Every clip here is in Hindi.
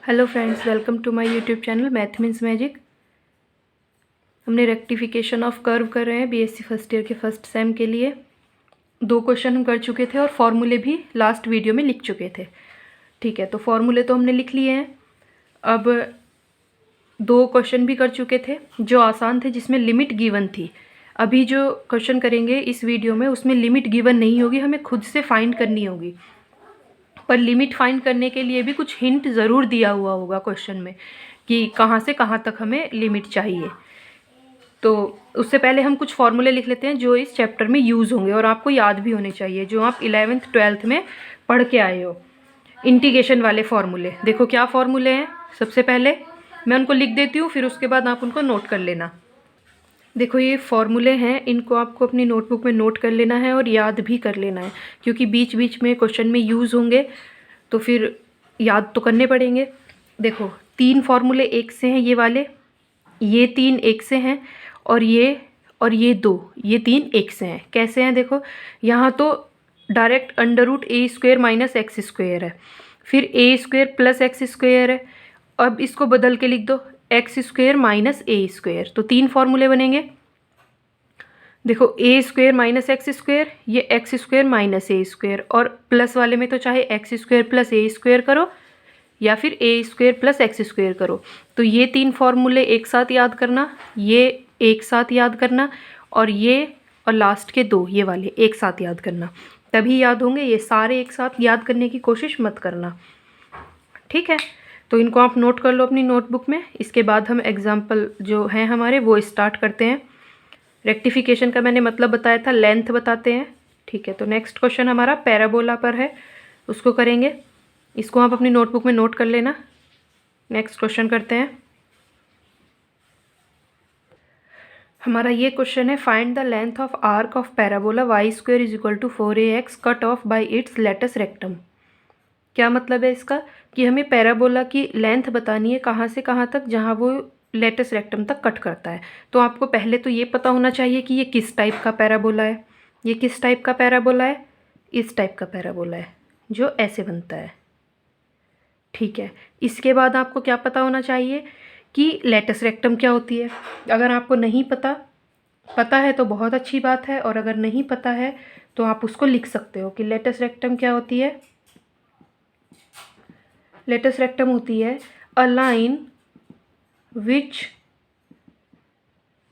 Hello friends, welcome to my YouTube channel math means magic. हमने रेक्टिफिकेशन ऑफ कर्व कर रहे हैं बीएससी फर्स्ट ईयर के फर्स्ट सेम के लिए। 2 क्वेश्चन हम कर चुके थे और फॉर्मूले भी लास्ट वीडियो में लिख चुके थे। ठीक है, तो फॉर्मूले तो हमने लिख लिए हैं। अब 2 क्वेश्चन भी कर चुके थे जो आसान थे, जिसमें लिमिट गिवन थी। अभी जो क्वेश्चन करेंगे इस वीडियो में उसमें लिमिट गिवन नहीं होगी, हमें खुद से फाइंड करनी होगी। पर लिमिट फाइंड करने के लिए भी कुछ हिंट ज़रूर दिया हुआ होगा क्वेश्चन में कि कहाँ से कहाँ तक हमें लिमिट चाहिए। तो उससे पहले हम कुछ फॉर्मूले लिख लेते हैं जो इस चैप्टर में यूज़ होंगे और आपको याद भी होने चाहिए, जो आप 11th 12th में पढ़ के आए हो। इंटीग्रेशन वाले फॉर्मूले देखो क्या फॉर्मूले हैं। सबसे पहले मैं उनको लिख देती हूँ, फिर उसके बाद आप उनको नोट कर लेना। देखो ये फॉर्मूले हैं, इनको आपको अपनी नोटबुक में नोट कर लेना है और याद भी कर लेना है, क्योंकि बीच बीच में क्वेश्चन में यूज़ होंगे तो फिर याद तो करने पड़ेंगे। देखो 3 फॉर्मूले एक से हैं, ये वाले, ये 3 एक से हैं और ये 2, ये 3 एक से हैं। कैसे हैं देखो, यहाँ तो डायरेक्ट √a² माइनस x² है, फिर a² प्लस x² है। अब इसको बदल के लिख दो x² माइनस a², तो 3 फॉर्मूले बनेंगे। देखो a² माइनस x², ये x² माइनस a², और प्लस वाले में तो चाहे x² प्लस a² करो या फिर a² प्लस x² करो। तो ये 3 फॉर्मूले एक साथ याद करना, ये एक साथ याद करना, और ये और लास्ट के 2 ये वाले एक साथ याद करना, तभी याद होंगे। ये सारे एक साथ याद करने की कोशिश मत करना, ठीक है। तो इनको आप नोट कर लो अपनी नोटबुक में। इसके बाद हम एग्जाम्पल जो हैं हमारे वो स्टार्ट करते हैं। रेक्टिफिकेशन का मैंने मतलब बताया था, लेंथ बताते हैं, ठीक है। तो नेक्स्ट क्वेश्चन हमारा पैराबोला पर है, उसको करेंगे। इसको आप अपनी नोटबुक में नोट कर लेना। नेक्स्ट क्वेश्चन करते हैं। हमारा ये क्वेश्चन है, find the length of arc of parabola y² = 4ax cut off by its latus rectum. क्या मतलब है इसका कि हमें पैराबोला की लेंथ बतानी है कहाँ से कहाँ तक, जहाँ वो लेटस रेक्टम तक कट करता है। तो आपको पहले तो ये पता होना चाहिए कि ये किस टाइप का पैराबोला है। ये किस टाइप का पैराबोला है? इस टाइप का पैराबोला है जो ऐसे बनता है, ठीक है। इसके बाद आपको क्या पता होना चाहिए कि लेटस रेक्टम क्या होती है। अगर आपको नहीं पता है तो बहुत अच्छी बात है, और अगर नहीं पता है तो आप उसको लिख सकते हो कि लेटस रेक्टम क्या होती है। लेटस रेक्टम होती है a line which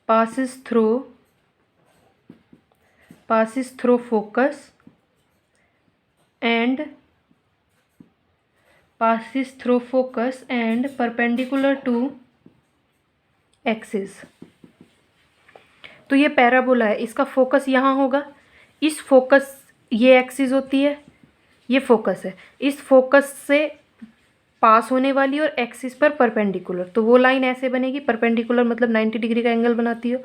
passes through focus and perpendicular to axis। तो ये पैराबोला है, इसका फोकस यहाँ होगा। इस फोकस, ये एक्सिस होती है, ये फोकस है, इस फोकस से पास होने वाली और एक्सिस पर परपेंडिकुलर, तो वो लाइन ऐसे बनेगी। परपेंडिकुलर मतलब 90 डिग्री का एंगल बनाती हो,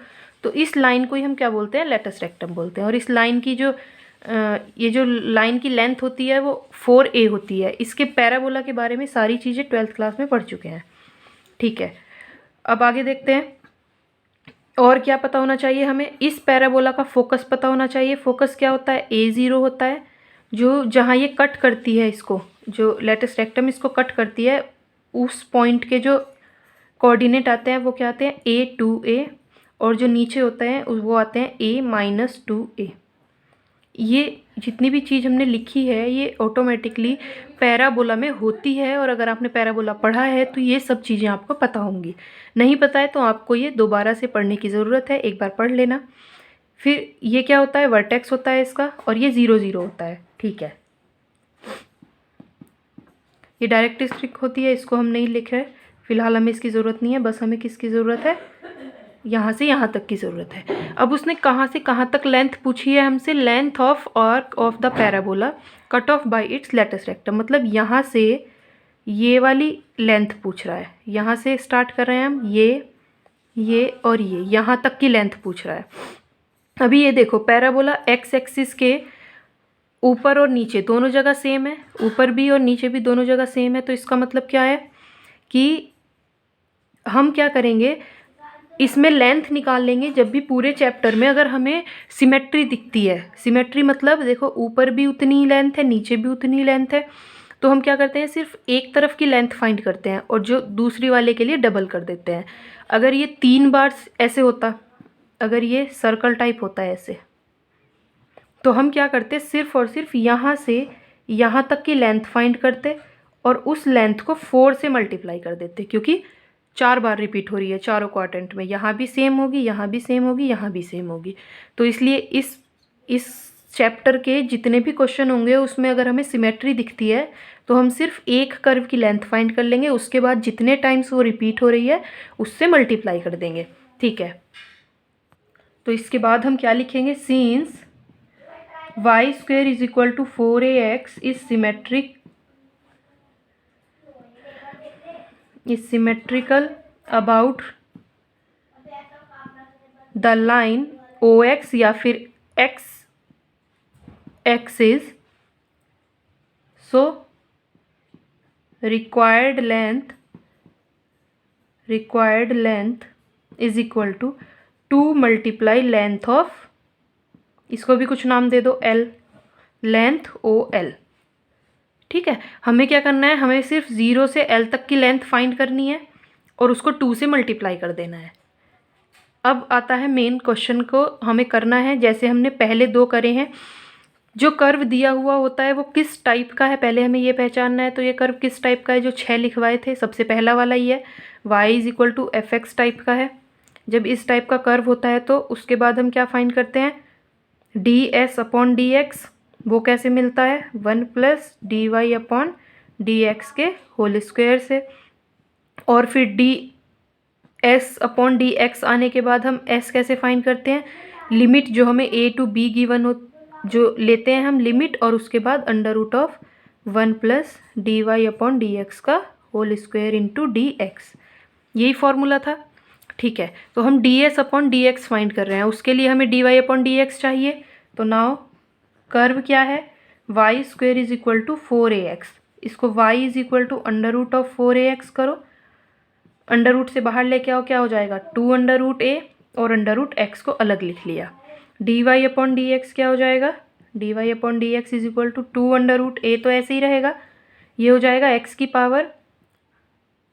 तो इस लाइन को ही हम क्या बोलते हैं? लेटस रेक्टम बोलते हैं। और इस लाइन की जो ये जो लाइन की लेंथ होती है वो 4a होती है। इसके पैराबोला के बारे में सारी चीज़ें 12th क्लास में पढ़ चुके हैं, ठीक है। अब आगे देखते हैं और क्या पता होना चाहिए हमें। इस पैराबोला का फोकस पता होना चाहिए। फोकस क्या होता है? a0 होता है, जो जहाँ ये कट करती है, इसको जो लेटस रेक्टम इसको कट करती है, उस पॉइंट के जो कोऑर्डिनेट आते हैं वो क्या आते हैं? a2a, और जो नीचे होते हैं वो आते हैं a-2a। ये जितनी भी चीज़ हमने लिखी है ये ऑटोमेटिकली पैराबोला में होती है, और अगर आपने पैराबोला पढ़ा है तो ये सब चीज़ें आपको पता होंगी। नहीं पता है तो आपको ये दोबारा से पढ़ने की ज़रूरत है, एक बार पढ़ लेना। फिर ये क्या होता है? वर्टेक्स होता है इसका, और ये 0 0 होता है, ठीक है। ये डायरेक्ट्रिक्स होती है, इसको हम नहीं लिख रहे फिलहाल, हमें इसकी ज़रूरत नहीं है। बस हमें किसकी ज़रूरत है? यहाँ से यहाँ तक की ज़रूरत है। अब उसने कहाँ से कहाँ तक लेंथ पूछी है हमसे? Length of arc of the parabola cut off by its latus rectum, मतलब यहाँ से ये वाली लेंथ पूछ रहा है। यहाँ से स्टार्ट कर रहे हैं हम, ये और ये यहाँ तक की लेंथ पूछ रहा है। अभी ये देखो पैराबोला एक्स एक्सिस के ऊपर और नीचे दोनों जगह सेम है, ऊपर भी और नीचे भी दोनों जगह सेम है। तो इसका मतलब क्या है कि हम क्या करेंगे, इसमें लेंथ निकाल लेंगे जब भी पूरे चैप्टर में अगर हमें सिमेट्री दिखती है। सिमेट्री मतलब देखो ऊपर भी उतनी ही लेंथ है, नीचे भी उतनी ही लेंथ है, तो हम क्या करते हैं, सिर्फ एक तरफ की लेंथ फाइंड करते हैं और जो दूसरी वाले के लिए डबल कर देते हैं। अगर ये 3 बार ऐसे होता, अगर ये सर्कल टाइप होता है ऐसे, तो हम क्या करते, सिर्फ और सिर्फ यहाँ से यहाँ तक की लेंथ फाइंड करते और उस लेंथ को 4 से मल्टीप्लाई कर देते, क्योंकि 4 बार रिपीट हो रही है चारों क्वाड्रेंट में, यहाँ भी सेम होगी, यहाँ भी सेम होगी, यहाँ भी सेम होगी। तो इसलिए इस चैप्टर के जितने भी क्वेश्चन होंगे उसमें अगर हमें सिमेट्री दिखती है तो हम सिर्फ एक कर्व की लेंथ फाइंड कर लेंगे, उसके बाद जितने टाइम्स वो रिपीट हो रही है उससे मल्टीप्लाई कर देंगे, ठीक है। तो इसके बाद हम क्या लिखेंगे, since y square is equal to 4ax is symmetrical about the line OX या फिर x axis, so required length is equal to 2 multiply length of, इसको भी कुछ नाम दे दो, L, लेंथ OL, ठीक है। हमें क्या करना है, हमें सिर्फ 0 से L तक की लेंथ फाइंड करनी है और उसको 2 से मल्टीप्लाई कर देना है। अब आता है मेन क्वेश्चन को हमें करना है, जैसे हमने पहले 2 करे हैं। जो कर्व दिया हुआ होता है वो किस टाइप का है, पहले हमें ये पहचानना है। तो ये कर्व किस टाइप का है, जो 6 लिखवाए थे, सबसे पहला वाला ही है, y is equal to fx type का है। जब इस टाइप का कर्व होता है तो उसके बाद हम क्या फाइंड करते हैं, ds अपॉन dx, वो कैसे मिलता है, 1 प्लस dy अपॉन dx के होल स्क्वायर से। और फिर ds अपॉन dx आने के बाद हम s कैसे फाइंड करते हैं, लिमिट जो हमें a टू b गिवन हो, जो लेते हैं हम लिमिट, और उसके बाद under root of 1 plus dy upon dx का होल स्क्वायर इंटू dx, यही फॉर्मूला था, ठीक है। तो हम ds अपॉन dx फाइंड कर रहे हैं, उसके लिए हमें dy अपॉन dx चाहिए। तो नाउ कर्व क्या है, y square is equal to 4ax, इसको y is equal to under root of 4ax करो, अंडर रूट से बाहर लेके आओ, क्या हो जाएगा, 2 अंडर रूट a, और अंडर रूट x को अलग लिख लिया। dy अपॉन dx क्या हो जाएगा, dy upon dx is equal to 2 under root a, तो ऐसे ही रहेगा, ये हो जाएगा x की power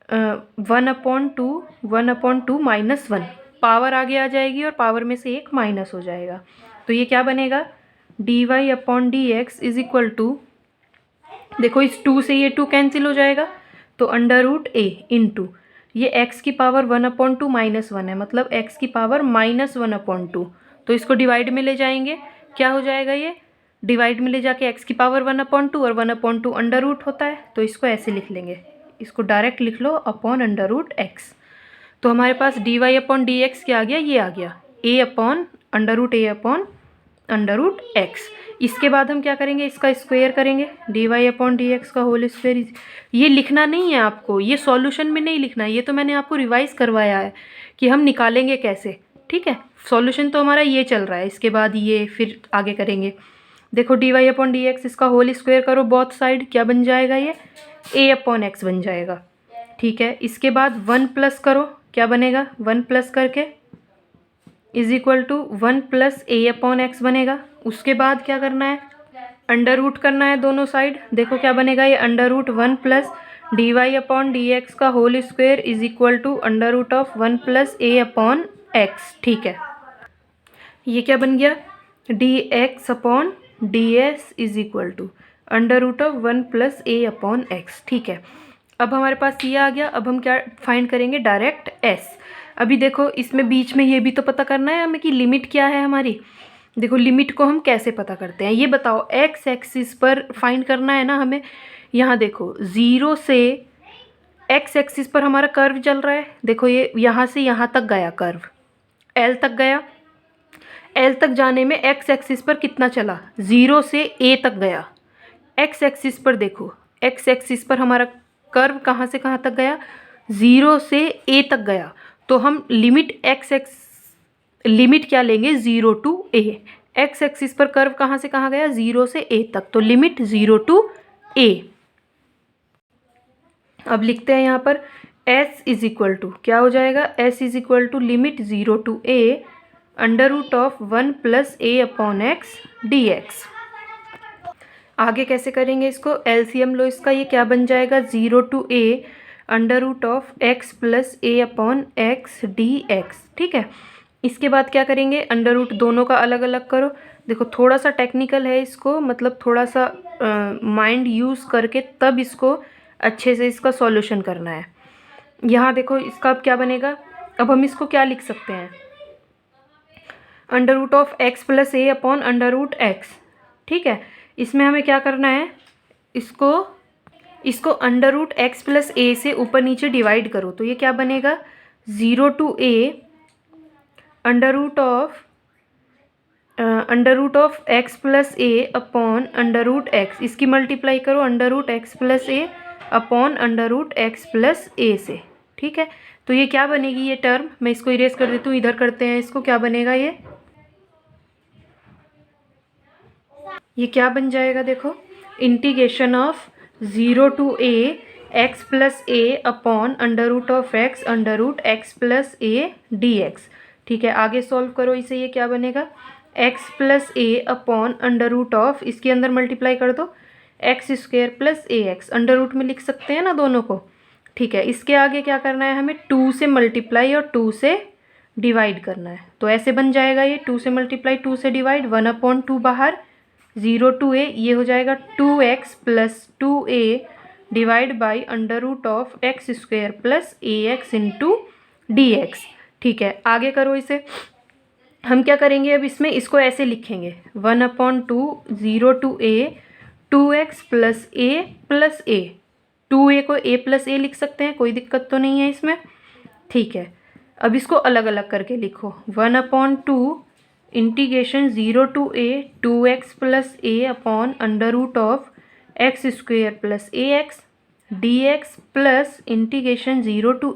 1 upon two minus 1, power आगे आ जाएगी और पावर में से एक माइनस हो जाएगा। तो ये क्या बनेगा, dy upon dx is equal to, देखो इस 2 से ये 2 कैंसिल हो जाएगा, तो अंडर रूट a इंटू ये x की पावर 1 अपॉन टू माइनस 1 है, मतलब x की पावर माइनस 1 अपॉन टू, तो इसको डिवाइड में ले जाएंगे, क्या हो जाएगा, ये डिवाइड में ले जाके x की पावर 1 अपॉन टू, और 1 अपॉन टू अंडर रूट होता है, तो इसको ऐसे लिख लेंगे, इसको डायरेक्ट लिख लो अपॉन अंडर रूट x। तो हमारे पास dy अपॉन dx क्या आ गया, ये आ गया a upon under root a upon under root x। इसके बाद हम क्या करेंगे, इसका स्क्वायर करेंगे, dy अपॉन dx का होल स्क्वायर। ये लिखना नहीं है आपको, ये सॉल्यूशन में नहीं लिखना है, ये तो मैंने आपको रिवाइज करवाया है कि हम निकालेंगे कैसे, ठीक है। सॉल्यूशन तो हमारा ये चल रहा है, इसके बाद ये फिर आगे करेंगे। देखो dy अपॉन dx, इसका होल स्क्वायर करो बोथ साइड, क्या बन जाएगा, ये a अपॉन x बन जाएगा, ठीक है। इसके बाद 1 प्लस करो, क्या बनेगा, 1 प्लस करके is equal to 1 plus a upon x बनेगा। उसके बाद क्या करना है, अंडर रूट करना है दोनों साइड, देखो क्या बनेगा, ये under root 1 plus dy upon dx का whole square is equal to under root of 1 plus a upon x, ठीक है। ये क्या बन गया, dx upon ds is equal to under root of 1 plus a upon x, ठीक है। अब हमारे पास ये आ गया, अब हम क्या फाइंड करेंगे, डायरेक्ट s। अभी देखो इसमें बीच में ये भी तो पता करना है हमें कि लिमिट क्या है हमारी। देखो लिमिट को हम कैसे पता करते हैं, ये बताओ, x एक्सिस पर फाइंड करना है ना हमें। यहाँ देखो 0 से x एक्सिस पर हमारा कर्व चल रहा है, देखो ये यहाँ से यहाँ तक गया कर्व, L तक गया, L तक जाने में x एक्सिस पर कितना चला, 0 से a तक गया। x एक्सिस पर देखो, x एक्सिस पर हमारा कर्व कहाँ से कहाँ तक गया, 0 से a तक गया, तो हम लिमिट क्या लेंगे, 0 टू a। x एक्सिस पर कर्व कहाँ से कहाँ गया, 0 से a तक, तो लिमिट 0 टू a। अब लिखते हैं यहाँ पर s इज इक्वल टू, क्या हो जाएगा, s is equal to limit 0 to a under root of 1 plus a upon x dx। आगे कैसे करेंगे इसको, एलसीएम लो इसका, ये क्या बन जाएगा 0 to a under root of x plus a upon x d x. ठीक है, इसके बाद क्या करेंगे, अंडर रूट दोनों का अलग अलग करो। देखो थोड़ा सा टेक्निकल है इसको, मतलब थोड़ा सा माइंड यूज़ करके तब इसको अच्छे से इसका सॉल्यूशन करना है। यहाँ देखो इसका अब क्या बनेगा, अब हम इसको क्या लिख सकते हैं, under root of x plus a upon under root x. ठीक है, इसमें हमें क्या करना है, इसको under root x plus a से ऊपर नीचे डिवाइड करो, तो ये क्या बनेगा 0 to a under root of x plus a upon under root x, इसकी मल्टीप्लाई करो under root x plus a upon under root x plus a से। ठीक है, तो ये क्या बनेगी, ये टर्म मैं इसको इरेज कर देती हूँ, इधर करते हैं इसको, क्या बनेगा ये क्या बन जाएगा, देखो integration of 0 to a x plus a upon under root of x under root x plus a d x. ठीक है, आगे सॉल्व करो इसे, ये क्या बनेगा x plus a upon under root of, इसके अंदर मल्टीप्लाई कर दो x square plus a x, under root में लिख सकते हैं ना दोनों को। ठीक है, इसके आगे क्या करना है, हमें 2 से मल्टीप्लाई और 2 से डिवाइड करना है, तो ऐसे बन जाएगा ये 2 से मल्टीप्लाई 2 से डिवाइड, 1/2 बाहर, 0 to a ये हो जाएगा 2x plus 2a divide by under root of x square plus a x into d x. ठीक है, आगे करो इसे, हम क्या करेंगे अब इसमें, इसको ऐसे लिखेंगे 1/2 0 to a 2x plus a 2a को a प्लस a लिख सकते हैं, कोई दिक्कत तो नहीं है इसमें। ठीक है, अब इसको अलग अलग करके लिखो 1/2 integration 0 to a 2x plus a upon under root of x square plus a x d x plus integration 0 to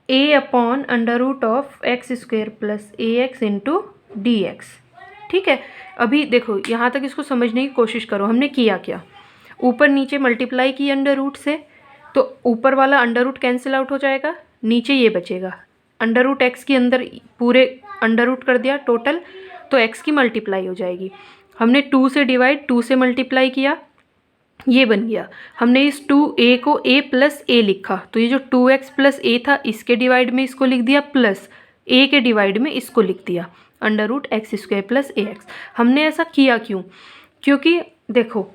a upon under root of x square plus a x into d x. ठीक है, अभी देखो यहाँ तक इसको समझने की कोशिश करो, हमने किया क्या, ऊपर नीचे मल्टीप्लाई की अंडर रूट से, तो ऊपर वाला अंडर रूट कैंसिल आउट हो जाएगा, नीचे ये बचेगा, अंडर रूट एक्स के अंदर पूरे अंडर रूट कर दिया टोटल, तो एक्स की मल्टीप्लाई हो जाएगी। हमने 2 से डिवाइड 2 से मल्टीप्लाई किया, ये बन गया, हमने इस 2a को a प्लस ए लिखा, तो ये जो 2x प्लस ए था इसके डिवाइड में इसको लिख दिया, प्लस a के डिवाइड में इसको लिख दिया under root x square plus a x. हमने ऐसा किया क्यों, क्योंकि देखो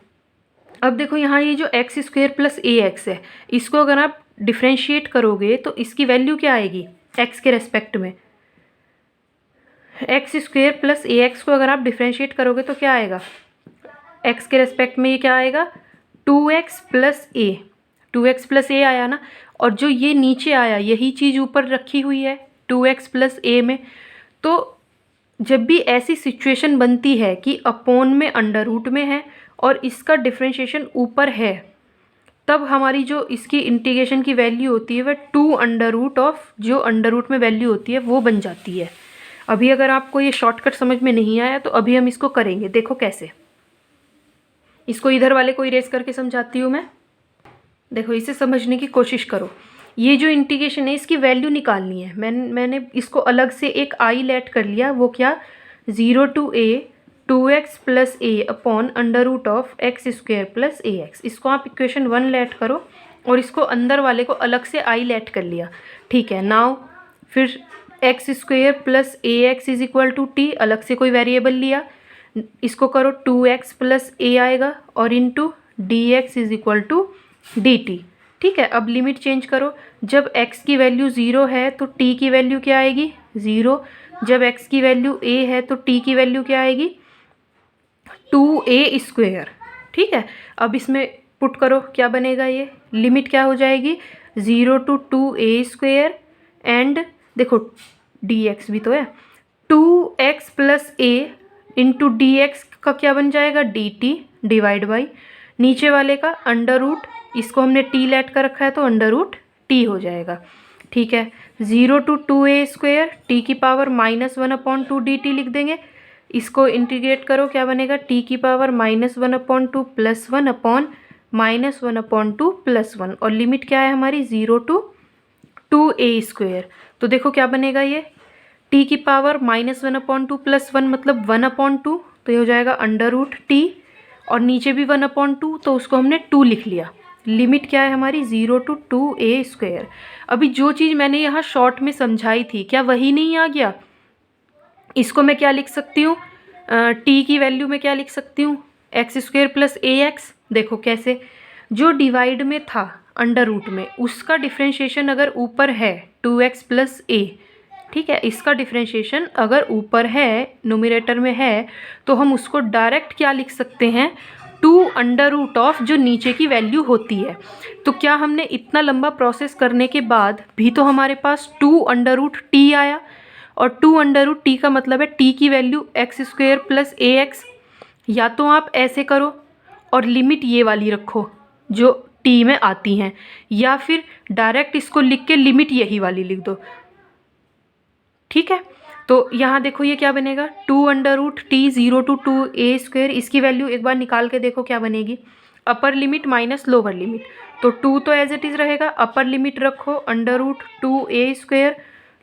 अब देखो यहाँ ये जो x square plus a x है, इसको अगर आप डिफ्रेंशिएट करोगे तो इसकी वैल्यू क्या आएगी एक्स के रेस्पेक्ट में, x square plus a x को अगर आप डिफ्रेंशिएट करोगे तो क्या आएगा, एक्स के रेस्पेक्ट में ये क्या आएगा 2x प्लस ए, 2x प्लस ए आया ना, और जो ये नीचे आया यही चीज़ ऊपर रखी हुई है 2x प्लस ए में। तो जब भी ऐसी सिचुएशन बनती है कि अपोन में अंडर रूट में है और इसका डिफ्रेंशिएशन ऊपर है, तब हमारी जो इसकी इंटीग्रेशन की वैल्यू होती है वह 2 अंडर रूट ऑफ जो अंडर रूट में वैल्यू होती है वो बन जाती है। अभी अगर आपको ये शॉर्टकट समझ में नहीं आया तो अभी हम इसको करेंगे, देखो कैसे, इसको इधर वाले को इरेज करके समझाती हूँ मैं। देखो इसे समझने की कोशिश करो, ये जो इंटीग्रेशन है इसकी वैल्यू निकालनी है, मैंने इसको अलग से एक आई लेट कर लिया, वो क्या 0 to a 2x plus a upon under root of x square plus a x. इसको आप इक्वेशन 1 लेट करो और इसको अंदर वाले को अलग से आई लेट कर लिया। ठीक है, नाउ फिर x square plus a x is equal to t, अलग से कोई वेरिएबल लिया, इसको करो 2x प्लस ए आएगा और into d x is equal to d t. ठीक है, अब लिमिट चेंज करो, जब x की वैल्यू 0 है तो t की वैल्यू क्या आएगी 0, जब x की वैल्यू a है तो t की वैल्यू क्या आएगी 2a स्क्वेयर। ठीक है, अब इसमें पुट करो क्या बनेगा, ये लिमिट क्या हो जाएगी 0 to 2a स्क्वेयर एंड देखो dx भी तो है 2x plus a into d x का क्या बन जाएगा dt डिवाइड बाई नीचे वाले का अंडर रूट, इसको हमने t लेट कर रखा है तो अंडर रूट t हो जाएगा। ठीक है, 0 to 2a स्क्वेयर t की पावर -1/2 dt लिख देंगे, इसको इंटीग्रेट करो क्या बनेगा t की पावर -1/2 प्लस 1 अपॉन -1/2 प्लस 1, और लिमिट क्या है हमारी 0 to 2a स्क्वेयर। तो देखो क्या बनेगा, ये t की पावर -1/2 प्लस 1 मतलब 1/2, तो ये हो जाएगा अंडर रूट टी, और नीचे भी 1/2, तो उसको हमने 2 लिख लिया। लिमिट क्या है हमारी 0 to 2a²। अभी जो चीज़ मैंने यहाँ शॉर्ट में समझाई थी क्या वही नहीं आ गया? इसको मैं क्या लिख सकती हूँ, t की वैल्यू में क्या लिख सकती हूँ, x² + ax। देखो कैसे, जो डिवाइड में था अंडर रूट में उसका डिफ्रेंशिएशन अगर ऊपर है 2x + a, ठीक है, इसका डिफ्रेंशिएशन अगर ऊपर है न्यूमरेटर में है तो हम उसको डायरेक्ट क्या लिख सकते हैं, 2√, जो नीचे की वैल्यू होती है। तो क्या हमने इतना लंबा प्रोसेस करने के बाद भी तो हमारे पास 2√t आया, और 2√t का मतलब है t की वैल्यू x² + ax। या तो आप ऐसे करो और लिमिट ये वाली रखो जो t में आती हैं, या फिर डायरेक्ट इसको लिख के लिमिट यही वाली लिख दो, ठीक है। तो यहाँ देखो ये क्या बनेगा, 2√t 0 to 2a²। इसकी वैल्यू एक बार निकाल के देखो क्या बनेगी, upper limit minus lower limit. तो 2 तो एज इट इज़ रहेगा, अपर लिमिट रखो √2a²,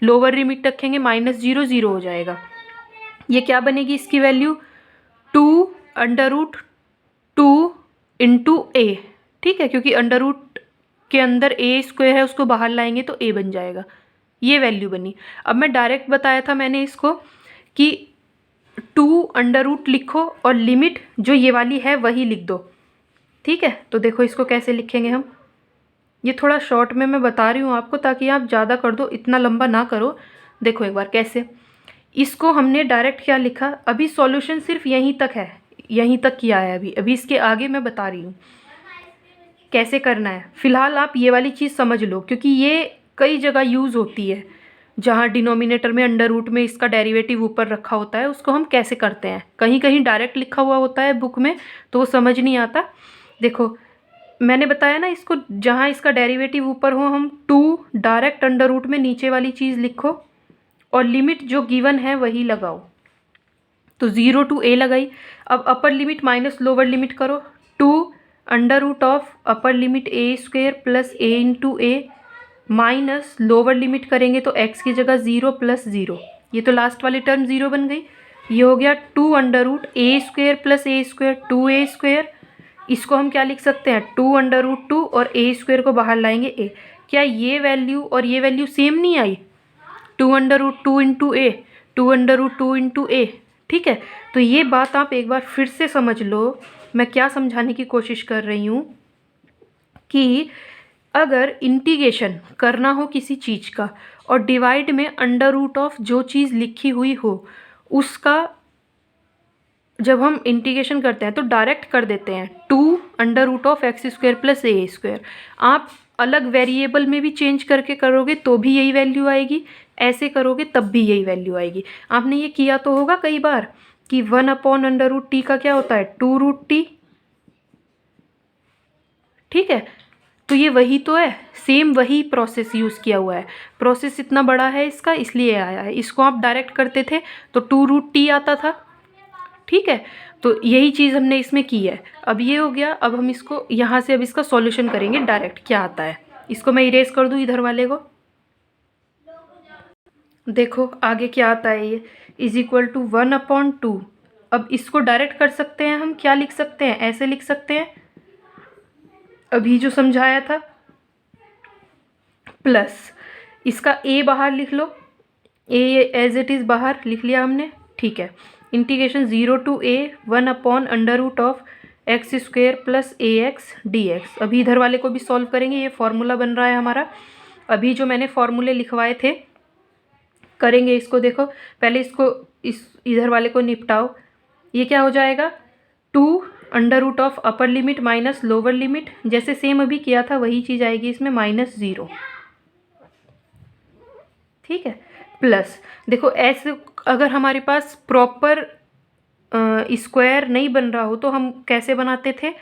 लोअर लिमिट रखेंगे -0 0 हो जाएगा। ये क्या बनेगी इसकी वैल्यू, 2√2 × a, ठीक है, क्योंकि अंडर रूट के अंदर a² है उसको बाहर लाएंगे तो a बन जाएगा। ये वैल्यू बनी। अब मैं डायरेक्ट बताया था मैंने इसको कि 2√, लिखो और लिमिट जो ये वाली है वही लिख दो, ठीक है। तो देखो इसको कैसे लिखेंगे हम, ये थोड़ा शॉर्ट में मैं बता रही हूँ आपको ताकि आप ज़्यादा कर दो, इतना लंबा ना करो। देखो एक बार कैसे, इसको हमने डायरेक्ट क्या लिखा, अभी सॉल्यूशन सिर्फ यहीं तक है, यहीं तक किया है अभी इसके आगे मैं बता रही हूँ कैसे करना है। फिलहाल आप ये वाली चीज़ समझ लो क्योंकि ये कई जगह यूज़ होती है, जहाँ डिनोमिनेटर में अंडर रूट में इसका डेरिवेटिव ऊपर रखा होता है, उसको हम कैसे करते हैं। कहीं कहीं डायरेक्ट लिखा हुआ होता है बुक में तो वो समझ नहीं आता। देखो मैंने बताया ना, इसको जहाँ इसका डेरिवेटिव ऊपर हो हम 2 डायरेक्ट अंडर रूट में नीचे वाली चीज़ लिखो और लिमिट जो गिवन है वही लगाओ। तो 0 to a लगाई। अब upper limit minus lower limit करो, 2√, upper limit a² + a × a minus lower limit करेंगे तो x की जगह 0 + 0, ये तो लास्ट वाली टर्म 0 बन गई। ये हो गया 2√a² + a², 2a²। इसको हम क्या लिख सकते हैं, 2√2 और a² को बाहर लाएंगे a। क्या ये वैल्यू और ये वैल्यू सेम नहीं आई, 2√2 × a, 2√2 × a, ठीक है। तो ये बात आप एक बार फिर से समझ लो, मैं क्या समझाने की कोशिश कर रही हूँ कि अगर इंटीग्रेशन करना हो किसी चीज़ का और डिवाइड में अंडर रूट जो चीज़ लिखी हुई हो उसका जब हम इंटीग्रेशन करते हैं तो डायरेक्ट कर देते हैं 2√x² + a²। आप अलग वेरिएबल में भी चेंज करके करोगे तो भी यही वैल्यू आएगी, ऐसे करोगे तब भी यही वैल्यू आएगी। आपने ये किया तो होगा कई बार कि 1/√t का क्या होता है 2√t, ठीक है। तो ये वही तो है, सेम वही प्रोसेस यूज़ किया हुआ है। प्रोसेस इतना बड़ा है इसका इसलिए आया है। इसको आप डायरेक्ट करते थे तो 2√t आता था, ठीक है। तो यही चीज़ हमने इसमें की है। अब ये हो गया, अब हम इसको यहाँ से अब इसका सॉल्यूशन करेंगे डायरेक्ट क्या आता है। इसको मैं इरेज कर दूँ इधर वाले को, देखो आगे क्या आता है, ये = 1/2। अब इसको डायरेक्ट कर सकते हैं हम, क्या लिख सकते हैं, ऐसे लिख सकते हैं अभी जो समझाया था, प्लस इसका a बाहर लिख लो, a एज इट इज़ बाहर लिख लिया हमने, ठीक है। Integration 0 to a 1/√x² + ax dx। अभी इधर वाले को भी सॉल्व करेंगे, ये फॉर्मूला बन रहा है हमारा। अभी जो मैंने फॉर्मूले लिखवाए थे करेंगे इसको। देखो पहले इसको इस इधर वाले को निपटाओ, ये क्या हो जाएगा 2√, upper limit minus lower limit, जैसे सेम अभी किया था वही चीज़ आएगी इसमें -0, ठीक है। प्लस देखो ऐसे अगर हमारे पास प्रॉपर स्क्वायर नहीं बन रहा हो तो हम कैसे बनाते थे,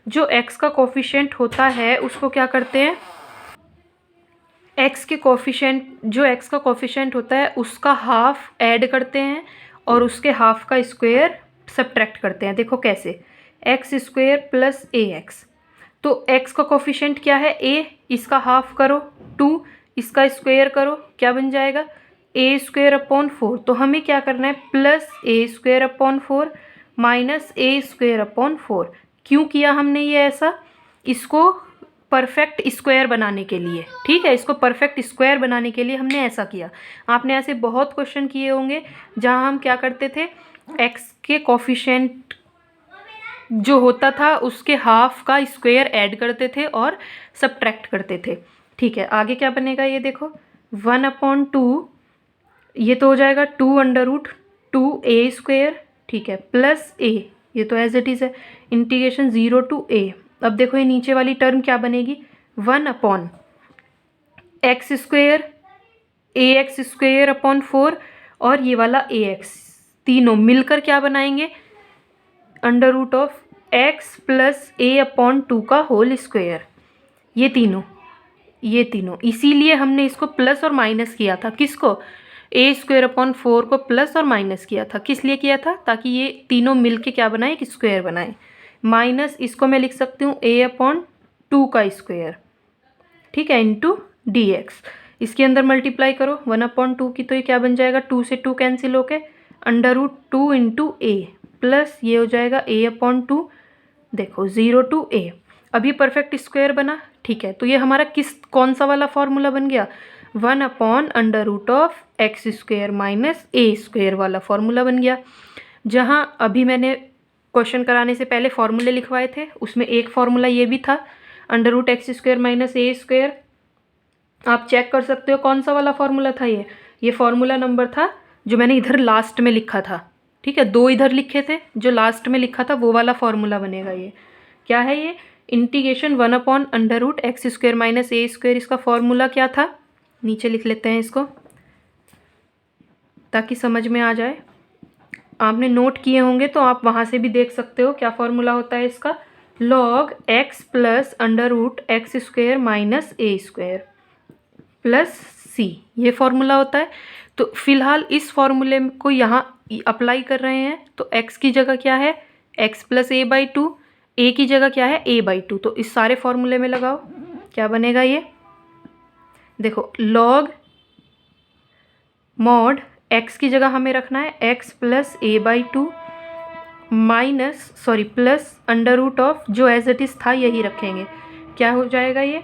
जो x का कोफिशिएंट होता है उसको क्या करते हैं, x का कोफिशिएंट होता है उसका हाफ ऐड करते हैं और उसके हाफ का स्क्वायर सब्ट्रैक्ट करते हैं। देखो कैसे, x² + ax। तो x का कोफिशिएंट क्या है a, इसका हाफ करो 2, इसका स्क्वायर करो क्या बन जाएगा a² / 4। तो हमें क्या करना है, +a² / 4 माइनस ए स्क्वायर अपॉन 4। क्यों किया हमने ये ऐसा? इसको परफेक्ट स्क्वायर बनाने के लिए, ठीक है, इसको परफेक्ट स्क्वायर बनाने के लिए हमने ऐसा किया। आपने ऐसे बहुत क्वेश्चन किए होंगे जहाँ हम क्या करते थे, एक्स के कोफिशिएंट जो होता था उसके हाफ का स्क्वायर ऐड करते थे और सब्ट्रैक्ट करते थे। ठीक है, आगे क्या बनेगा ये देखो, 1/2, ये तो हो जाएगा 2√2a², ठीक है, प्लस a, ये तो एज इट इज़ है, इंटीग्रेशन 0 to a। अब देखो ये नीचे वाली टर्म क्या बनेगी, 1/x², ax² और ये वाला ax, तीनों मिलकर क्या बनाएंगे, √x + a/2 का होल स्क्वायर। ये तीनों इसीलिए हमने इसको प्लस और माइनस किया था। किसको? a²/4 को प्लस और माइनस किया था। किस लिए किया था? ताकि ये तीनों मिलके क्या बनाए, एक स्क्वायर बनाए। माइनस इसको मैं लिख सकती हूँ a/2 का स्क्वायर, ठीक है, इंटू dx। इसके अंदर मल्टीप्लाई करो 1/2 की, तो ये क्या बन जाएगा, 2 से 2 कैंसिल होके √2 इंटू a, प्लस ये हो जाएगा a/2, देखो 0 to a। अब ये परफेक्ट स्क्वायर बना, ठीक है, तो ये हमारा कौन सा वाला फॉर्मूला बन गया, 1/√x² - a² वाला फॉर्मूला बन गया। जहाँ अभी मैंने क्वेश्चन कराने से पहले फॉर्मूले लिखवाए थे, उसमें एक फॉर्मूला ये भी था, √x² - a²। आप चेक कर सकते हो कौन सा वाला फॉर्मूला था ये फॉर्मूला नंबर था जो मैंने इधर लास्ट में लिखा था, ठीक है, 2 इधर लिखे थे, जो लास्ट में लिखा था वो वाला फॉर्मूला बनेगा। ये क्या है, ये इंटीग्रेशन 1/√x² - a²। इसका फॉर्मूला क्या था, नीचे लिख लेते हैं इसको ताकि समझ में आ जाए। आपने नोट किए होंगे तो आप वहाँ से भी देख सकते हो क्या फॉर्मूला होता है इसका, log x + √x² - a² plus c, ये फॉर्मूला होता है। तो फिलहाल इस फॉर्मूले को यहाँ अप्लाई कर रहे हैं, तो x की जगह क्या है, x + a/2, a की जगह क्या है, a/2। तो इस सारे फॉर्मूले में लगाओ, क्या बनेगा ये देखो, log mod x की जगह हमें रखना है x + a/2 प्लस √ जो एज इट इज़ था यही रखेंगे। क्या हो जाएगा ये,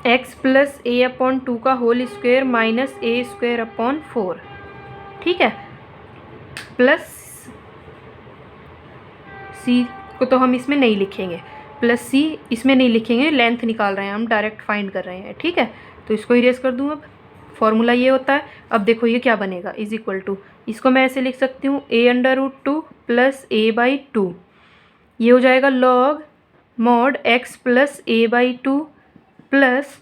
x + a/2 का होल स्क्वायर - a²/4, ठीक है, प्लस c को तो हम इसमें नहीं लिखेंगे, प्लस c इसमें नहीं लिखेंगे, लेंथ निकाल रहे हैं हम, डायरेक्ट फाइंड कर रहे हैं, ठीक है, तो इसको इरेज कर दूँ। अब फॉर्मूला ये होता है। अब देखो ये क्या बनेगा, = इसको मैं ऐसे लिख सकती हूँ a√2 + a/2, ये हो जाएगा log mod x + a/2 plus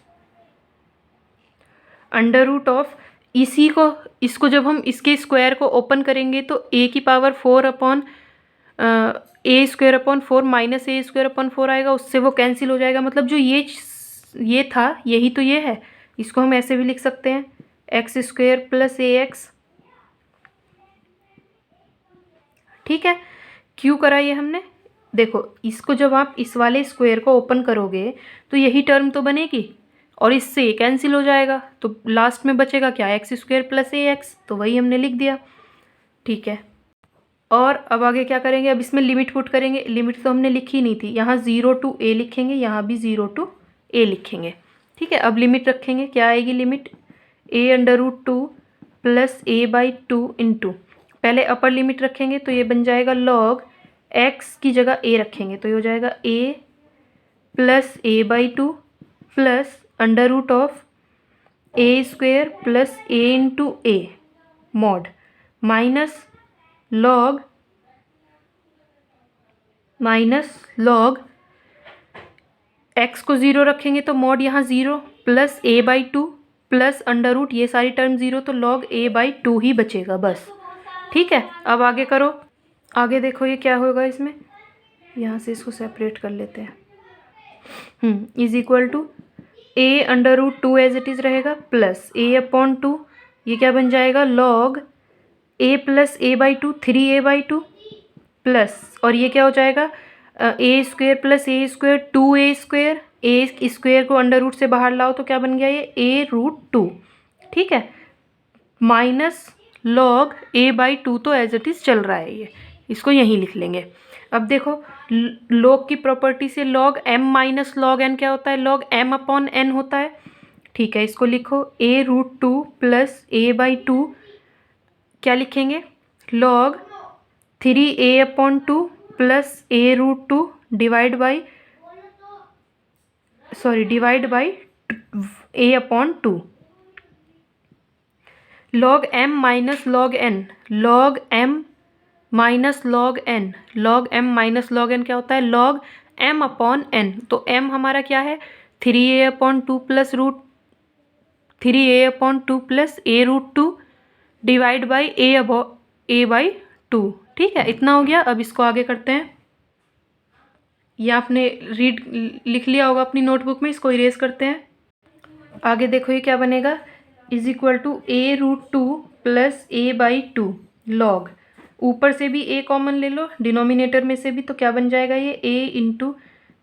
इसको जब हम इसके स्क्वायर को ओपन करेंगे तो a⁴ a²/4 - a²/4 आएगा, उससे वो कैंसिल हो जाएगा। मतलब जो ये था यही तो ये है। इसको हम ऐसे भी लिख सकते हैं x² + ax, ठीक है। क्यों करा ये हमने, देखो इसको जब आप इस वाले स्क्वायर को ओपन करोगे तो यही टर्म तो बनेगी और इससे ये कैंसिल हो जाएगा, तो लास्ट में बचेगा क्या, x² + ax, तो वही हमने लिख दिया, ठीक है। और अब आगे क्या करेंगे, अब इसमें लिमिट पुट करेंगे। लिमिट तो हमने लिखी नहीं थी, यहाँ 0 to a लिखेंगे, यहाँ भी 0 to a लिखेंगे, ठीक है। अब लिमिट रखेंगे, क्या आएगी लिमिट, a√2 + a/2 इंटू, पहले अपर लिमिट रखेंगे तो ये बन जाएगा log x की जगह a रखेंगे तो ये हो जाएगा a + a/2 plus √a² + a into a mod minus log x को 0 रखेंगे तो mod यहाँ 0 प्लस a/2 प्लस √ ये सारी टर्म 0, तो log a/2 ही बचेगा बस, ठीक है। अब आगे करो, आगे देखो ये क्या होगा, इसमें यहाँ से इसको सेपरेट कर लेते हैं, = a√2 एज इट इज़ रहेगा प्लस a/2, ये क्या बन जाएगा log a + a/2 3a/2 plus, और ये क्या हो जाएगा a² + a² 2a², a square को √ से बाहर लाओ तो क्या बन गया ये a√2, ठीक है, माइनस log a/2 तो एज इट इज़ चल रहा है, ये इसको यहीं लिख लेंगे। अब देखो log की प्रॉपर्टी से log m minus log n क्या होता है, log m अपॉन n होता है। ठीक है, इसको लिखो a√2 प्लस a/2 क्या लिखेंगे, log 3a/2 plus a√2 divide by a/2 log m minus log n, log m minus log n, log m minus log n क्या होता है, log m अपॉन n। तो m हमारा क्या है 3a/2 plus a√2 divide by a/2। ठीक है, इतना हो गया। अब इसको आगे करते हैं। ये आपने लिख लिया होगा अपनी नोटबुक में, इसको इरेज करते हैं। आगे देखो ये क्या बनेगा, is equal to a√2 plus a/2 log, ऊपर से भी a कॉमन ले लो, डिनोमिनेटर में से भी, तो क्या बन जाएगा ये a into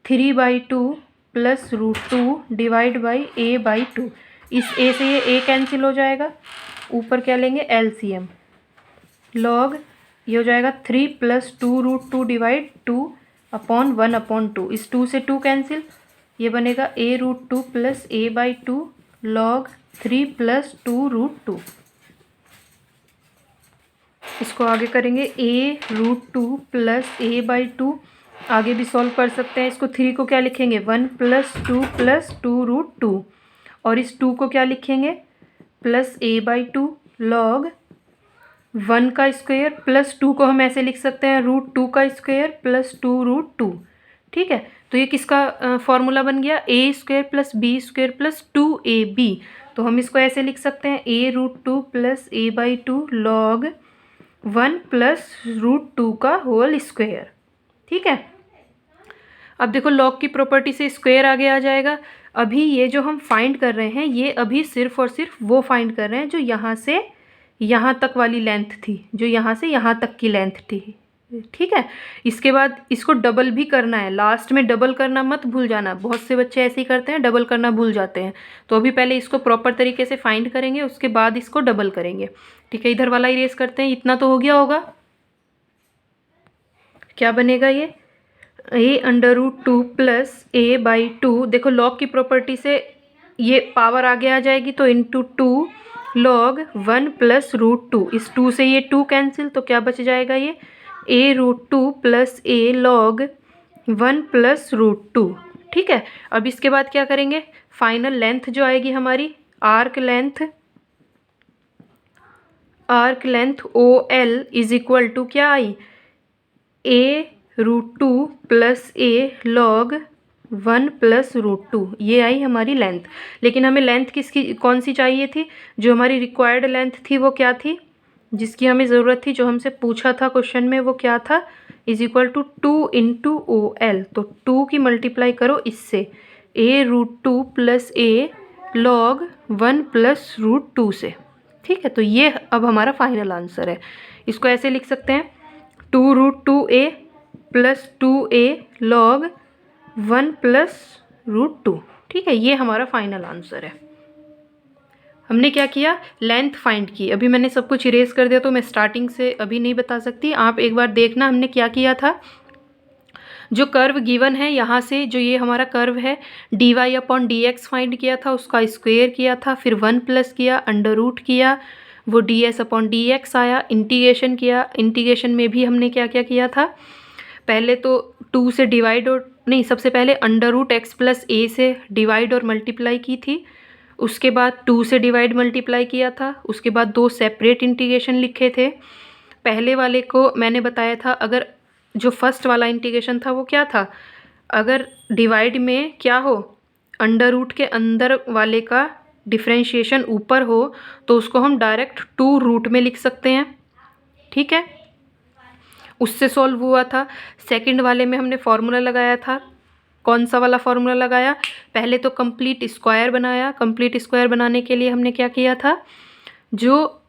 3/2 plus √2 divide by a/2। इस a से ये a कैंसिल हो जाएगा, ऊपर क्या लेंगे LCM, log ये हो जाएगा 3 प्लस 2√2 डिवाइड 2 अपॉन 1/2। इस 2 से 2 कैंसिल, ये बनेगा a√2 plus a/2 log 3 plus 2√2। इसको आगे करेंगे a√2 प्लस a/2, आगे भी सॉल्व कर सकते हैं। इसको 3 को क्या लिखेंगे 1 प्लस 2 प्लस 2√2, और इस 2 को क्या लिखेंगे प्लस a/2 log 1 का स्क्वायर प्लस 2 को हम ऐसे लिख सकते हैं √2 का स्क्वायर प्लस 2√2। ठीक है, तो ये किसका फॉर्मूला बन गया, a² plus b² plus 2ab। तो हम इसको ऐसे लिख सकते हैं a√2 plus a/2 log 1 plus √2 का होल स्क्वायर। ठीक है, अब देखो log की प्रॉपर्टी से स्क्वायर आगे आ जाएगा। अभी ये जो हम फाइंड कर रहे हैं, ये अभी सिर्फ और सिर्फ वो फाइंड कर रहे हैं जो यहाँ से यहाँ तक वाली लेंथ थी, जो यहाँ से यहाँ तक की लेंथ थी। ठीक है, इसके बाद इसको डबल भी करना है, लास्ट में डबल करना मत भूल जाना, बहुत से बच्चे ऐसे ही करते हैं, डबल करना भूल जाते हैं। तो अभी पहले इसको प्रॉपर तरीके से फाइंड करेंगे, उसके बाद इसको डबल करेंगे। ठीक है, इधर वाला इरेज करते हैं। इतना तो हो गया होगा, क्या बनेगा ये a√2 प्लस a/2। देखो log की प्रॉपर्टी से ये पावर आगे आ जाएगी, तो इंटू 2 log 1 प्लस √2। इस 2 से ये 2 कैंसिल, तो क्या बच जाएगा ये a√2 plus a log 1 plus √2। ठीक है, अब इसके बाद क्या करेंगे, फाइनल लेंथ जो आएगी हमारी, arc length OL is equal to क्या आई, a√2 plus a log 1 plus √2, ये आई हमारी लेंथ। लेकिन हमें लेंथ किसकी कौन सी चाहिए थी, जो हमारी रिक्वायर्ड लेंथ थी वो क्या थी, जिसकी हमें ज़रूरत थी, जो हमसे पूछा था क्वेश्चन में, वो क्या था, is equal to 2 into OL। तो 2 की मल्टीप्लाई करो इससे, a√2 plus a log 1 plus √2 से। ठीक है, तो ये अब हमारा फाइनल आंसर है। इसको ऐसे लिख सकते हैं 2√2a plus 2a log 1 plus √2। ठीक है, ये हमारा फाइनल आंसर है। हमने क्या किया, लेंथ फाइंड की। अभी मैंने सब कुछ इरेज कर दिया, तो मैं स्टार्टिंग से अभी नहीं बता सकती, आप एक बार देखना हमने क्या किया था। जो कर्व गिवन है, यहाँ से जो ये हमारा कर्व है dy/dx फाइंड किया था, उसका स्क्वायर किया था, फिर 1 प्लस किया, अंडर रूट किया, वो ds/dx आया, इंटीग्रेशन किया। इंटीग्रेशन में भी हमने क्या क्या किया था, पहले तो 2 से डिवाइड और नहीं, सबसे पहले √x प्लस a से डिवाइड और मल्टीप्लाई की थी, उसके बाद 2 से डिवाइड मल्टीप्लाई किया था, उसके बाद 2 सेपरेट इंटीग्रेशन लिखे थे। पहले वाले को मैंने बताया था, अगर जो फर्स्ट वाला इंटीग्रेशन था वो क्या था, अगर डिवाइड में क्या हो, अंडर रूट के अंदर वाले का डिफ्रेंशिएशन ऊपर हो, तो उसको हम डायरेक्ट 2 रूट में लिख सकते हैं। ठीक है, उससे सॉल्व हुआ था। सेकंड वाले में हमने फॉर्मूला लगाया था, कौन सा वाला फॉर्मूला लगाया, पहले तो कंप्लीट स्क्वायर बनाया। कंप्लीट स्क्वायर बनाने के लिए हमने क्या किया था, जो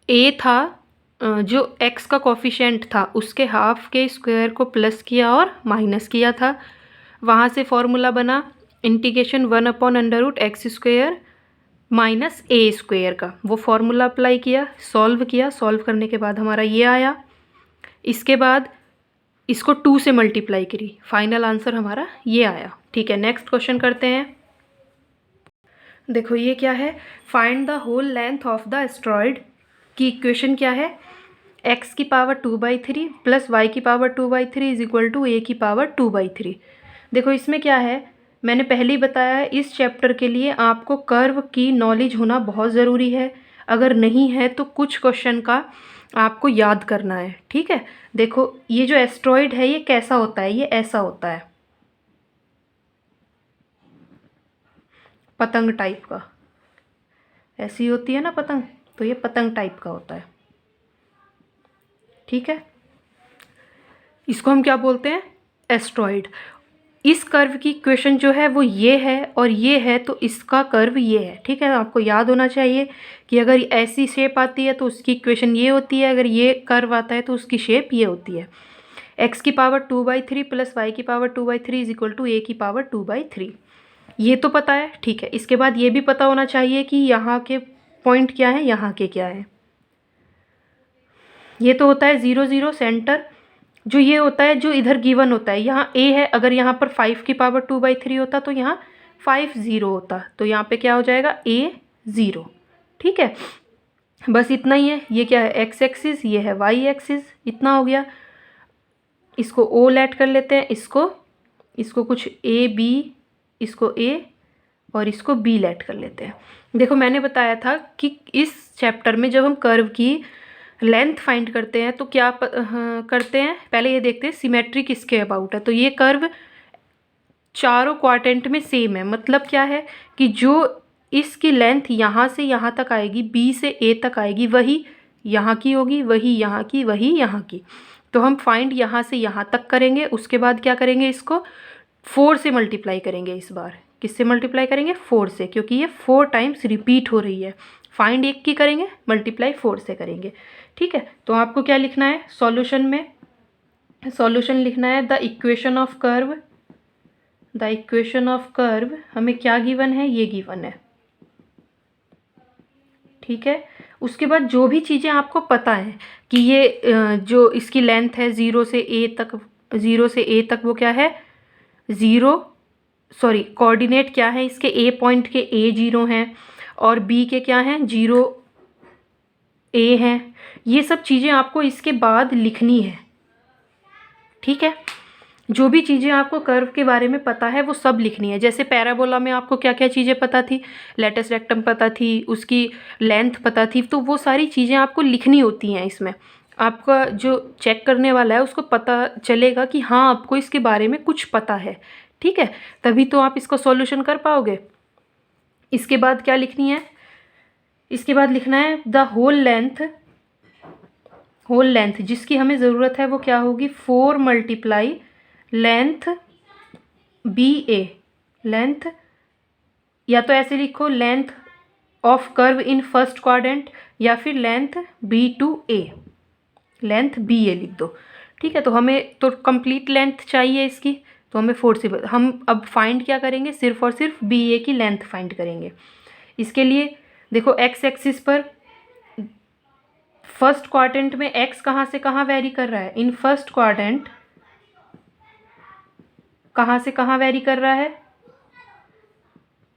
a था, जो x का कोफिशिएंट था, उसके हाफ के स्क्वायर को प्लस किया और माइनस किया था। वहाँ से फॉर्मूला बना इंटीग्रेशन 1/√x² माइनस ए स्क्वायर का, वो फॉर्मूला अप्लाई किया, सॉल्व किया, सॉल्व करने के बाद हमारा ये आया। इसके बाद इसको 2 से मल्टीप्लाई करी, फाइनल आंसर हमारा ये आया। ठीक है, नेक्स्ट क्वेश्चन करते हैं। देखो ये क्या है, find the whole length of the astroid की इक्वेशन क्या है, x की पावर 2/3 प्लस y की power 2/3 is equal to a की पावर 2/3। देखो इसमें क्या है, मैंने पहले ही बताया है, इस चैप्टर के लिए आपको कर्व की नॉलेज होना बहुत ज़रूरी है। अगर नहीं है तो कुछ क्वेश्चन का आपको याद करना है। ठीक है, देखो ये जो एस्ट्रॉयड है ये कैसा होता है, ये ऐसा होता है, पतंग टाइप का, ऐसी होती है ना पतंग, तो ये पतंग टाइप का होता है। ठीक है, इसको हम क्या बोलते हैं, एस्ट्रॉयड। इस कर्व की इक्वेशन जो है वो ये है और ये है, तो इसका कर्व ये है। ठीक है, आपको याद होना चाहिए कि अगर ऐसी शेप आती है तो उसकी इक्वेशन ये होती है, अगर ये कर्व आता है तो उसकी शेप ये होती है। x की पावर 2/3 प्लस y की power 2/3 is equal to a की पावर 2/3। ये तो पता है। ठीक है, इसके बाद ये भी पता होना चाहिए कि यहाँ के पॉइंट क्या है, यहाँ के क्या है। ये तो होता है 0 0 सेंटर, जो ये होता है जो इधर गिवन होता है, यहाँ a है, अगर यहाँ पर 5 की पावर 2/3 होता तो यहाँ 5 0 होता, तो यहाँ पे क्या हो जाएगा, a 0। ठीक है, बस इतना ही है। ये क्या है, x एक्सिस, ये है y एक्सिस, इतना हो गया। इसको o लेट कर लेते हैं, इसको कुछ a b, इसको a और इसको b लेट कर लेते हैं। देखो मैंने बताया था कि इस चैप्टर में जब हम कर्व की लेंथ फाइंड करते हैं तो क्या करते हैं, पहले ये देखते हैं सिमेट्री किसके अबाउट है। तो ये कर्व चारों क्वाड्रेंट में सेम है, मतलब क्या है कि जो इसकी लेंथ यहाँ से यहाँ तक आएगी, बी से ए तक आएगी, वही यहाँ की होगी, वही यहाँ की, वही यहाँ की। तो हम फाइंड यहाँ से यहाँ तक करेंगे, उसके बाद क्या करेंगे, इसको 4 से मल्टीप्लाई करेंगे। इस बार किससे मल्टीप्लाई करेंगे, 4 से, क्योंकि ये 4 टाइम्स रिपीट हो रही है। फाइंड 1 की करेंगे, मल्टीप्लाई 4 से करेंगे। ठीक है, तो आपको क्या लिखना है सॉल्यूशन में, सॉल्यूशन लिखना है the equation of curve. The equation of curve हमें क्या गिवन है, ये गिवन है। ठीक है, उसके बाद जो भी चीज़ें आपको पता है कि ये जो इसकी लेंथ है 0 से a तक, 0 से a तक वो क्या है, कोऑर्डिनेट क्या है इसके, a पॉइंट के a 0 हैं और b के क्या हैं, 0 a हैं। ये सब चीज़ें आपको इसके बाद लिखनी है। ठीक है, जो भी चीज़ें आपको कर्व के बारे में पता है वो सब लिखनी है। जैसे पैराबोला में आपको क्या क्या चीज़ें पता थी, लेटस रेक्टम पता थी, उसकी लेंथ पता थी, तो वो सारी चीज़ें आपको लिखनी होती हैं। इसमें आपका जो चेक करने वाला है उसको पता चलेगा कि हाँ आपको इसके बारे में कुछ पता है। ठीक है, तभी तो आप इसका सॉल्यूशन कर पाओगे। इसके बाद क्या लिखनी है, इसके बाद लिखना है द होल लेंथ जिसकी हमें ज़रूरत है वो क्या होगी, 4 multiply length B A, length, या तो ऐसे लिखो length of curve in first quadrant, या फिर length B to A, length B A लिख दो। ठीक है, तो हमें तो कंप्लीट लेंथ चाहिए इसकी, तो हमें 4 से हम अब फाइंड क्या करेंगे, सिर्फ और सिर्फ बी ए की लेंथ फाइंड करेंगे। इसके लिए देखो एक्स एक्सिस पर फर्स्ट क्वाड्रेंट में एक्स कहाँ से कहाँ वेरी कर रहा है, इन फर्स्ट क्वाड्रेंट कहाँ से कहाँ वेरी कर रहा है,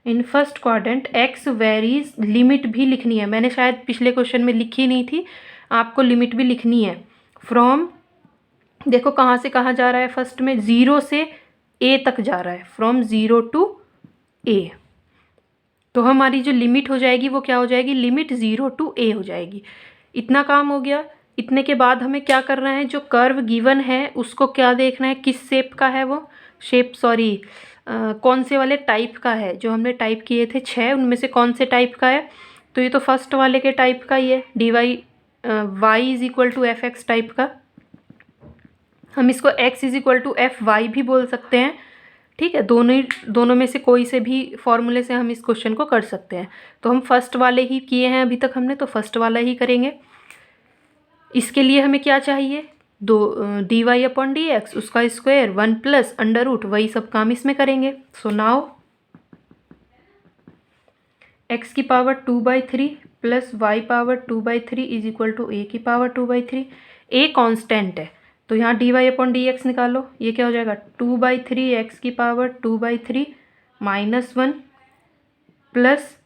इन first quadrant x varies, limit भी लिखनी है, मैंने शायद पिछले क्वेश्चन में लिखी नहीं थी, आपको लिमिट भी लिखनी है। फ्रॉम, देखो कहाँ से कहाँ जा रहा है, फर्स्ट में 0 से a तक जा रहा है, फ्रॉम 0 टू a, तो हमारी जो लिमिट हो जाएगी वो क्या हो जाएगी, लिमिट 0 टू a हो जाएगी। इतना काम हो गया। इतने के बाद हमें क्या करना है, जो कर्व गिवन है उसको क्या देखना है, किस शेप का है वो शेप, कौन से वाले टाइप का है, जो हमने टाइप किए थे 6, उनमें से कौन से टाइप का है, तो ये तो फर्स्ट वाले के टाइप का ही है, dy y is equal to f x type का। हम इसको x is equal to f y भी बोल सकते हैं। ठीक है, दोनों में से कोई से भी फॉर्मूले से हम इस क्वेश्चन को कर सकते हैं। तो हम फर्स्ट वाले ही किए हैं अभी तक हमने, तो फर्स्ट वाला ही करेंगे। इसके लिए हमें क्या चाहिए, dy अपॉन डी एक्स, उसका स्क्वायर 1 प्लस अंडर रूट, वही सब काम इसमें करेंगे। सो नाउ एक्स की power 2/3 plus y power 2/3 is equal to a की पावर 2/3। ए कांस्टेंट है तो यहाँ dy अपॉन डी एक्स निकालो। ये क्या हो जाएगा 2/3 एक्स की पावर 2/3 -1 प्लस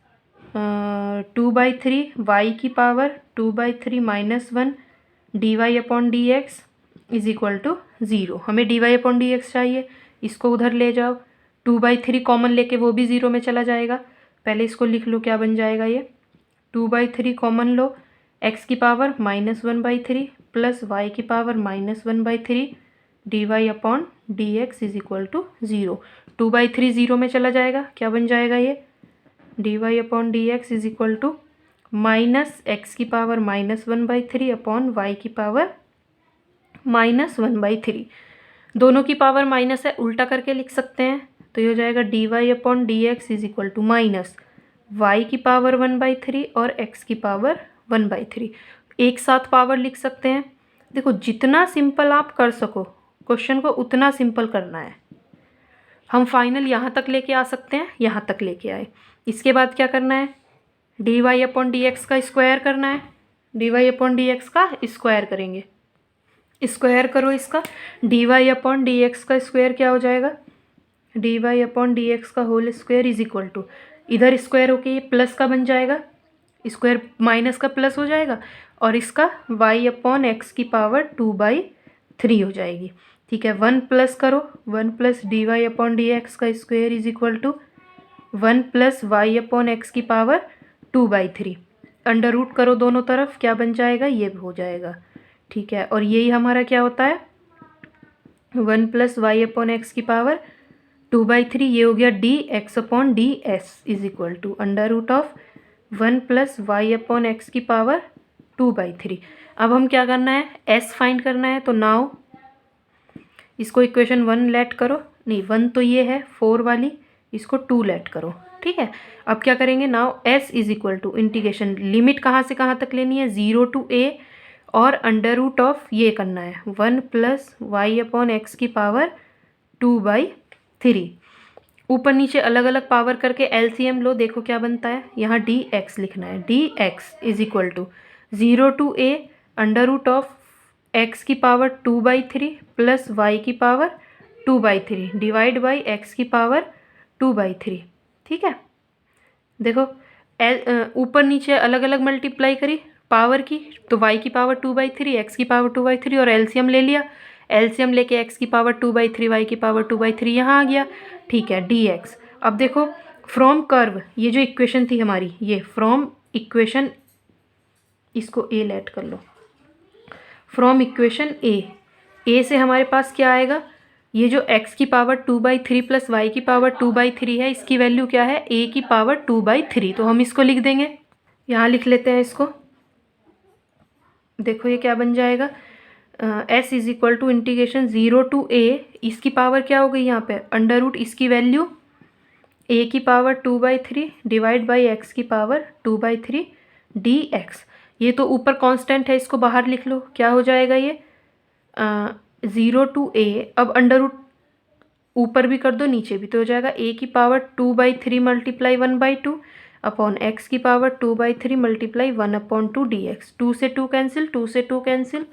2/3 वाई की power 2/3 -1 dy upon d x is equal to 0। हमें dy अपॉन डी एक्स चाहिए, इसको उधर ले जाओ। 2/3 कॉमन लेके वो भी 0 में चला जाएगा। पहले इसको लिख लो, क्या बन जाएगा ये 2/3 कॉमन लो, x की पावर -1/3 प्लस y की power -1/3 dy upon d x is equal to 0। 2/3 0 में चला जाएगा, क्या बन जाएगा ये dy upon d x is equal to minus x की पावर -1/3 अपॉन y की पावर -1/3। दोनों की पावर माइनस है, उल्टा करके लिख सकते हैं। तो ये हो जाएगा dy upon d x is equal to minus y की पावर 1/3 और x की पावर 1/3। एक साथ पावर लिख सकते हैं। देखो जितना सिंपल आप कर सको क्वेश्चन को उतना सिंपल करना है। हम फाइनल यहाँ तक लेके आ सकते हैं, यहाँ तक लेके आए। इसके बाद क्या करना है dy अपॉन डी एक्स का स्क्वायर करना है। dy अपॉन डी एक्स का स्क्वायर करेंगे, स्क्वायर करो इसका। dy अपॉन डी एक्स का स्क्वायर क्या हो जाएगा dy अपॉन डी एक्स का whole square is equal to, इधर स्क्वायर होके ये प्लस का बन जाएगा, स्क्वायर माइनस का प्लस हो जाएगा और इसका y अपॉन एक्स की पावर 2/3 हो जाएगी। ठीक है, 1 प्लस करो, 1 plus dy upon d x का square is equal to 1 plus y upon x की पावर 2/3। अंडर रूट करो दोनों तरफ, क्या बन जाएगा ये हो जाएगा। ठीक है, और यही हमारा क्या होता है 1 प्लस वाई अपॉन एक्स की पावर 2/3। ये हो गया d x upon d s is equal to under root of 1 plus y upon x की पावर 2/3। अब हम क्या करना है एस फाइंड करना है। तो नाउ इसको इक्वेशन 1 लेट करो, नहीं 1 तो ये है 4 वाली, इसको 2 लेट करो। ठीक है, अब क्या करेंगे now s is equal to integration, limit कहाँ से कहाँ तक लेनी है 0 टू a और अंडर रूट ऑफ ये करना है 1 प्लस वाई अपॉन एक्स की पावर 2/3। ऊपर नीचे अलग अलग पावर करके एलसीएम लो, देखो क्या बनता है। यहाँ डी एक्स लिखना है, d x is equal to 0 to a under root of x की पावर 2/3 प्लस वाई की पावर 2/3 डिवाइड बाई एक्स की पावर 2/3। ठीक है, देखो ऊपर नीचे अलग अलग मल्टीप्लाई करी पावर की, तो y की पावर 2/3 x की पावर 2/3 और एलसीएम ले लिया। एलसीएम लेके x की पावर 2/3 y की पावर 2/3 यहाँ आ गया। ठीक है, dx। अब देखो फ्रॉम कर्व, ये जो इक्वेशन थी हमारी, ये फ्रॉम इक्वेशन, इसको a लेट कर लो। फ्रॉम इक्वेशन a से हमारे पास क्या आएगा, ये जो x की पावर 2/3 प्लस वाई की पावर 2/3 है, इसकी वैल्यू क्या है a की पावर 2/3। तो हम इसको लिख देंगे, यहाँ लिख लेते हैं इसको। देखो ये क्या बन जाएगा s is equal to integration 0 to a, इसकी पावर क्या हो गई यहाँ पे अंडर रूट, इसकी वैल्यू a की पावर 2/3 डिवाइड बाई एक्स की पावर 2/3 dx। ये तो ऊपर कांस्टेंट है, इसको बाहर लिख लो, क्या हो जाएगा ये 0 टू a। अब अंडर रूट ऊपर भी कर दो नीचे भी, तो हो जाएगा a की पावर 2/3 मल्टीप्लाई 1/2 अपॉन एक्स की पावर 2/3 मल्टीप्लाई 1/2 dx। 2 से 2 कैंसिल, 2 से 2 कैंसिल,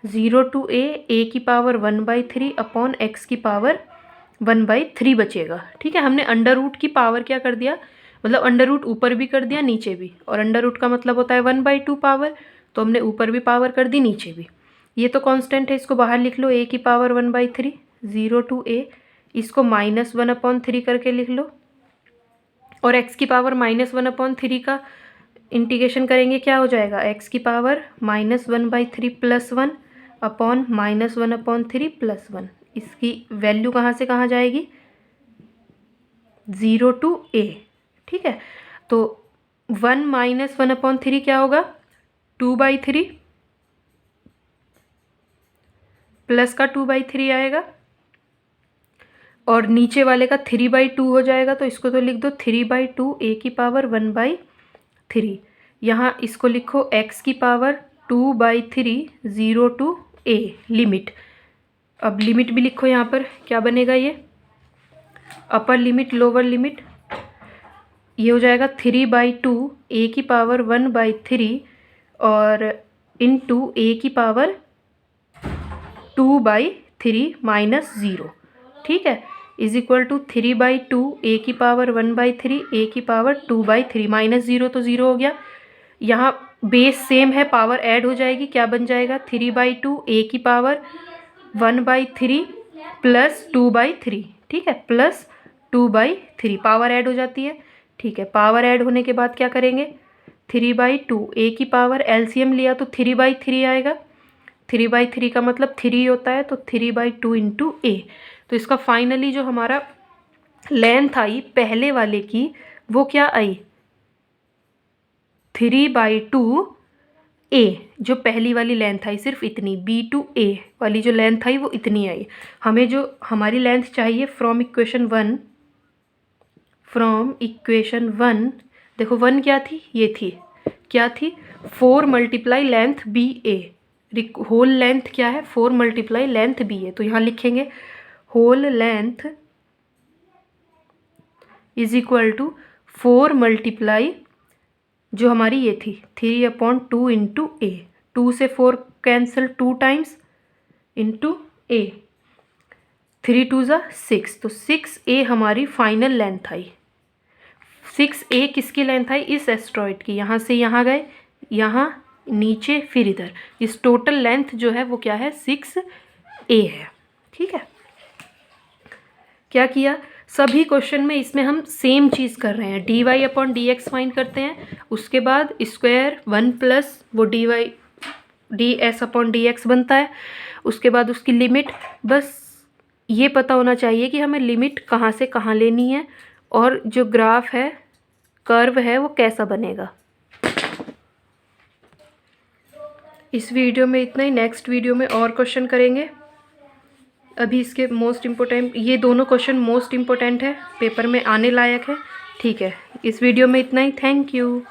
0 टू a की पावर 1/3 अपॉन एक्स की पावर 1/3 बचेगा। ठीक है, हमने अंडर रूट की पावर क्या कर दिया, मतलब अंडर रूट ऊपर भी कर दिया नीचे भी, और अंडर रूट का मतलब होता है 1/2 पावर, तो हमने ऊपर भी पावर कर दी नीचे भी। ये तो कांस्टेंट है, इसको बाहर लिख लो, a की पावर 1/3 0 टू a, इसको -1/3 करके लिख लो, और x की पावर -1/3 का इंटीग्रेशन करेंगे, क्या हो जाएगा x की पावर -1/3 प्लस 1 अपॉन -1/3 प्लस 1। इसकी वैल्यू कहाँ से कहाँ जाएगी 0 टू a। ठीक है, तो 1 - 1/3 क्या होगा 2/3 प्लस का 2/3 आएगा, और नीचे वाले का 3/2 हो जाएगा, तो इसको तो लिख दो 3/2 a की पावर 1/3। यहाँ इसको लिखो x की पावर 2/3 0 टू a लिमिट। अब लिमिट भी लिखो, यहाँ पर क्या बनेगा ये अपर लिमिट लोअर लिमिट, ये हो जाएगा 3/2 a की पावर 1/3 और इनटू a की पावर 2/3 माइनस 0, ठीक है, इज इक्वल टू 3/2 a की पावर 1/3 a की पावर 2/3 माइनस 0 तो 0 हो गया। यहाँ बेस सेम है, पावर ऐड हो जाएगी, क्या बन जाएगा 3/2 a की पावर 1/3 प्लस 2/3, ठीक है, प्लस 2/3 पावर ऐड हो जाती है, ठीक है। पावर ऐड होने के बाद क्या करेंगे 3/2 a की पावर एलसीएम लिया तो 3/3 आएगा, 3/3 का मतलब 3 होता है तो 3/2 इंटू ए। तो इसका फाइनली जो हमारा लेंथ आई पहले वाले की वो क्या आई 3/2 ए, जो पहली वाली लेंथ आई सिर्फ इतनी, बी टू ए वाली जो लेंथ आई वो इतनी आई। हमें जो हमारी लेंथ चाहिए फ्रॉम इक्वेशन वन, देखो वन क्या थी, ये थी, क्या थी 4 मल्टीप्लाई लेंथ बी ए, होल लेंथ क्या है 4 मल्टीप्लाई लेंथ बी ए। तो यहाँ लिखेंगे whole length is equal to 4 multiply जो हमारी ये थी 3/2 इंटू ए, 2 से 4 कैंसिल 2 टाइम्स इंटू ए, 3 2 ज़ा 6, तो 6a हमारी फाइनल लेंथ आई। 6a किसकी लेंथ आई इस एस्ट्रॉइड की, यहाँ से यहाँ गए, यहाँ नीचे फिर इधर, इस टोटल लेंथ जो है वो क्या है 6a है, ठीक है। क्या किया सभी क्वेश्चन में, इसमें हम सेम चीज़ कर रहे हैं, dy/dx फाइंड करते हैं, उसके बाद स्क्वायर 1 प्लस वो ds/dx बनता है, उसके बाद उसकी लिमिट, बस ये पता होना चाहिए कि हमें लिमिट कहाँ से कहाँ लेनी है और जो ग्राफ है कर्व है वो कैसा बनेगा। इस वीडियो में इतना ही, नेक्स्ट वीडियो में और क्वेश्चन करेंगे। अभी इसके मोस्ट इम्पोर्टेंट, ये दोनों क्वेश्चन मोस्ट इम्पोर्टेंट है, पेपर में आने लायक है, ठीक है। इस वीडियो में इतना ही, थैंक यू।